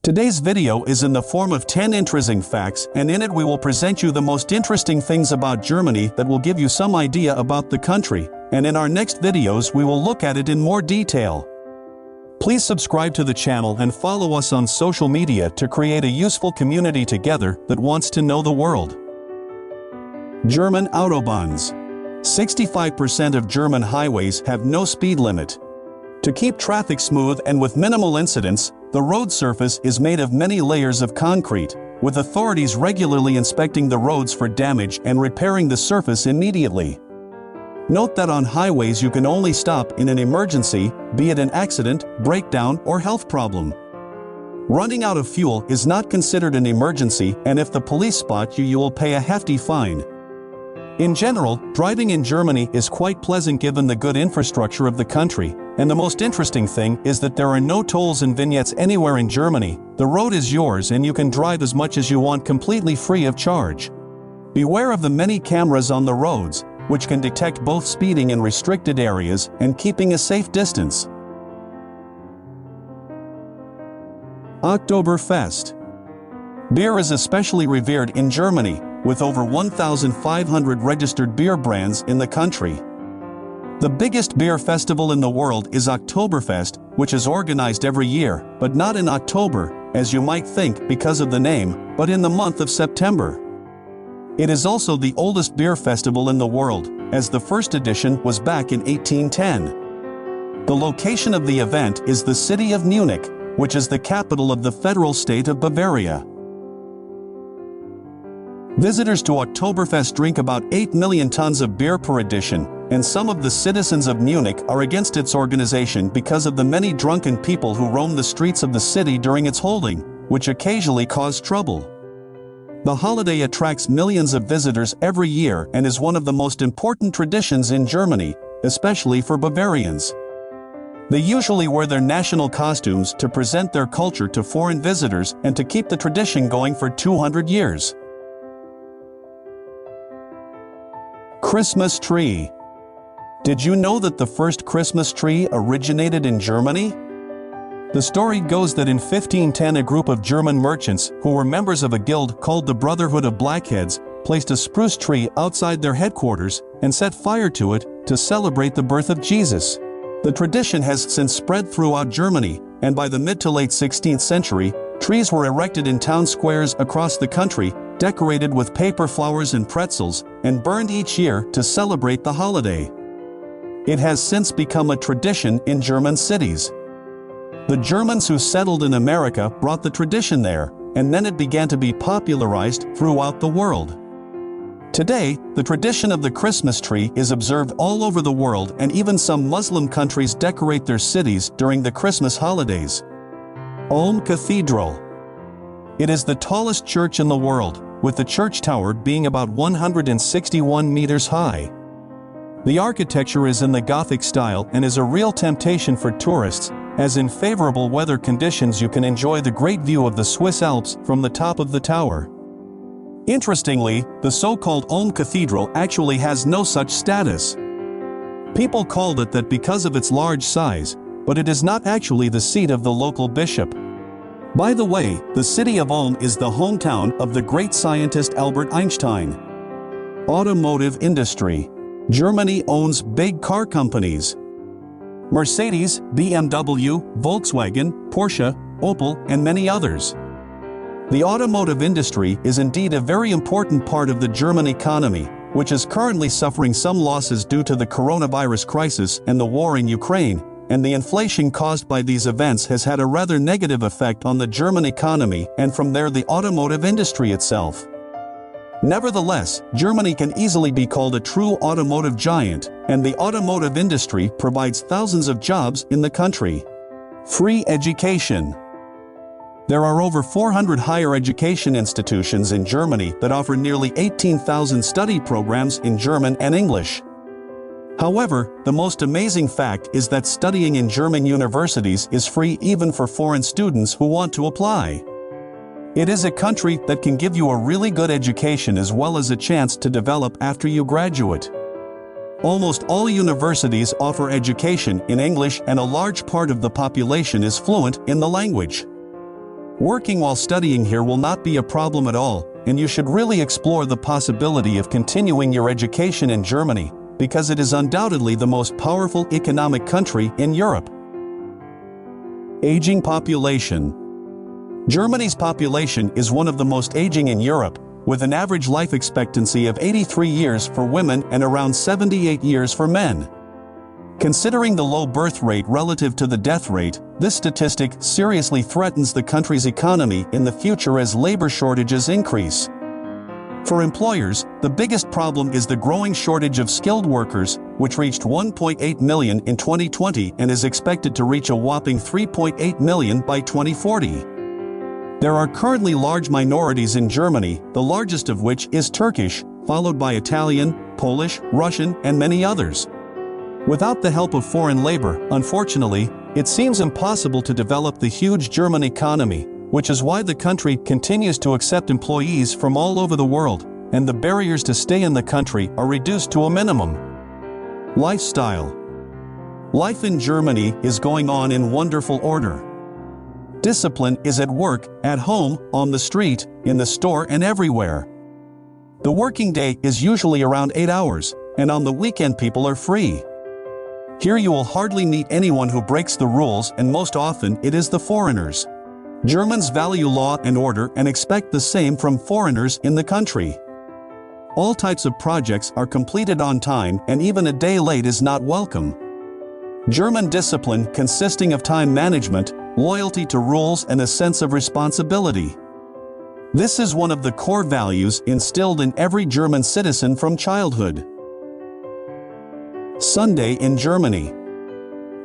Today's video is in the form of 10 interesting facts, and in it we will present you the most interesting things about Germany that will give you some idea about the country, and in our next videos we will look at it in more detail. Please subscribe to the channel and follow us on social media to create a useful community together that wants to know the world. German Autobahns. 65% of German highways have no speed limit. To keep traffic smooth and with minimal incidents, the road surface is made of many layers of concrete, with authorities regularly inspecting the roads for damage and repairing the surface immediately. Note that on highways you can only stop in an emergency, be it an accident, breakdown, or health problem. Running out of fuel is not considered an emergency, and if the police spot you, you will pay a hefty fine. In general, driving in Germany is quite pleasant given the good infrastructure of the country, and the most interesting thing is that there are no tolls and vignettes anywhere in Germany. The road is yours and you can drive as much as you want completely free of charge. Beware of the many cameras on the roads, which can detect both speeding in restricted areas and keeping a safe distance. Oktoberfest. Beer is especially revered in Germany, with over 1,500 registered beer brands in the country. The biggest beer festival in the world is Oktoberfest, which is organized every year, but not in October, as you might think because of the name, but in the month of September. It is also the oldest beer festival in the world, as the first edition was back in 1810. The location of the event is the city of Munich, which is the capital of the federal state of Bavaria. Visitors to Oktoberfest drink about 8 million tons of beer per edition, and some of the citizens of Munich are against its organization because of the many drunken people who roam the streets of the city during its holding, which occasionally cause trouble. The holiday attracts millions of visitors every year and is one of the most important traditions in Germany, especially for Bavarians. They usually wear their national costumes to present their culture to foreign visitors and to keep the tradition going for 200 years. Christmas tree. Did you know that the first Christmas tree originated in Germany? The story goes that in 1510 a group of German merchants, who were members of a guild called the Brotherhood of Blackheads, placed a spruce tree outside their headquarters and set fire to it to celebrate the birth of Jesus. The tradition has since spread throughout Germany, and by the mid to late 16th century, trees were erected in town squares across the country, decorated with paper flowers and pretzels, and burned each year to celebrate the holiday. It has since become a tradition in German cities. The Germans who settled in America brought the tradition there, and then it began to be popularized throughout the world. Today, the tradition of the Christmas tree is observed all over the world, and even some Muslim countries decorate their cities during the Christmas holidays. Ulm Cathedral. It is the tallest church in the world, with the church tower being about 161 meters high. The architecture is in the Gothic style and is a real temptation for tourists, as in favorable weather conditions you can enjoy the great view of the Swiss Alps from the top of the tower. Interestingly, the so-called Ulm Cathedral actually has no such status. People called it that because of its large size, but it is not actually the seat of the local bishop. By the way, the city of Ulm is the hometown of the great scientist Albert Einstein. Automotive industry. Germany owns big car companies: Mercedes, BMW, Volkswagen, Porsche, Opel, and many others. The automotive industry is indeed a very important part of the German economy, which is currently suffering some losses due to the coronavirus crisis and the war in Ukraine, and the inflation caused by these events has had a rather negative effect on the German economy and from there the automotive industry itself. Nevertheless, Germany can easily be called a true automotive giant, and the automotive industry provides thousands of jobs in the country. Free education. There are over 400 higher education institutions in Germany that offer nearly 18,000 study programs in German and English. However, the most amazing fact is that studying in German universities is free even for foreign students who want to apply. It is a country that can give you a really good education as well as a chance to develop after you graduate. Almost all universities offer education in English, and a large part of the population is fluent in the language. Working while studying here will not be a problem at all, and you should really explore the possibility of continuing your education in Germany, because it is undoubtedly the most powerful economic country in Europe. Aging population. Germany's population is one of the most aging in Europe, with an average life expectancy of 83 years for women and around 78 years for men. Considering the low birth rate relative to the death rate, this statistic seriously threatens the country's economy in the future as labor shortages increase. For employers, the biggest problem is the growing shortage of skilled workers, which reached 1.8 million in 2020 and is expected to reach a whopping 3.8 million by 2040. There are currently large minorities in Germany, the largest of which is Turkish, followed by Italian, Polish, Russian, and many others. Without the help of foreign labor, unfortunately, it seems impossible to develop the huge German economy, which is why the country continues to accept employees from all over the world, and the barriers to stay in the country are reduced to a minimum. Lifestyle. Life in Germany is going on in wonderful order. Discipline is at work, at home, on the street, in the store, and everywhere. The working day is usually around 8 hours, and on the weekend people are free. Here you will hardly meet anyone who breaks the rules, and most often it is the foreigners. Germans value law and order and expect the same from foreigners in the country. All types of projects are completed on time, and even a day late is not welcome. German discipline consisting of time management, loyalty to rules, and a sense of responsibility. This is one of the core values instilled in every German citizen from childhood. Sunday in Germany.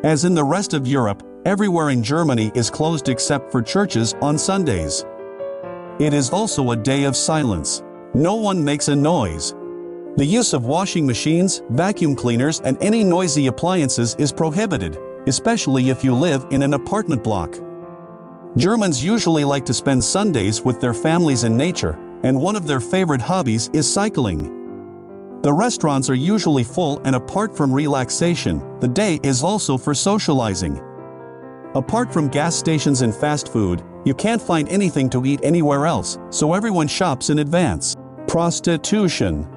As in the rest of Europe, everywhere in Germany is closed except for churches on Sundays. It is also a day of silence. No one makes a noise. The use of washing machines, vacuum cleaners, and any noisy appliances is prohibited, especially if you live in an apartment block. Germans usually like to spend Sundays with their families in nature, and one of their favorite hobbies is cycling. The restaurants are usually full, and apart from relaxation, the day is also for socializing. Apart from gas stations and fast food, you can't find anything to eat anywhere else, so everyone shops in advance. Prostitution.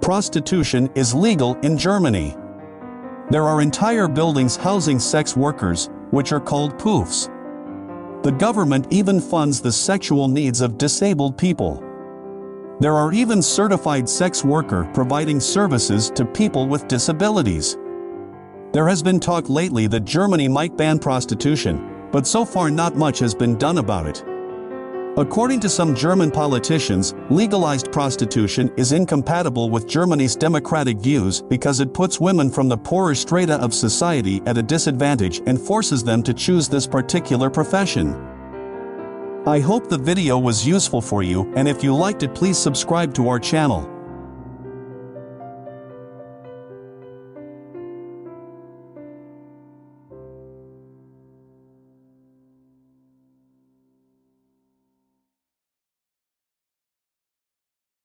Prostitution is legal in Germany. There are entire buildings housing sex workers, which are called Pufs. The government even funds the sexual needs of disabled people. There are even certified sex workers providing services to people with disabilities. There has been talk lately that Germany might ban prostitution, but so far not much has been done about it. According to some German politicians, legalized prostitution is incompatible with Germany's democratic views because it puts women from the poorer strata of society at a disadvantage and forces them to choose this particular profession. I hope the video was useful for you, and if you liked it, please subscribe to our channel.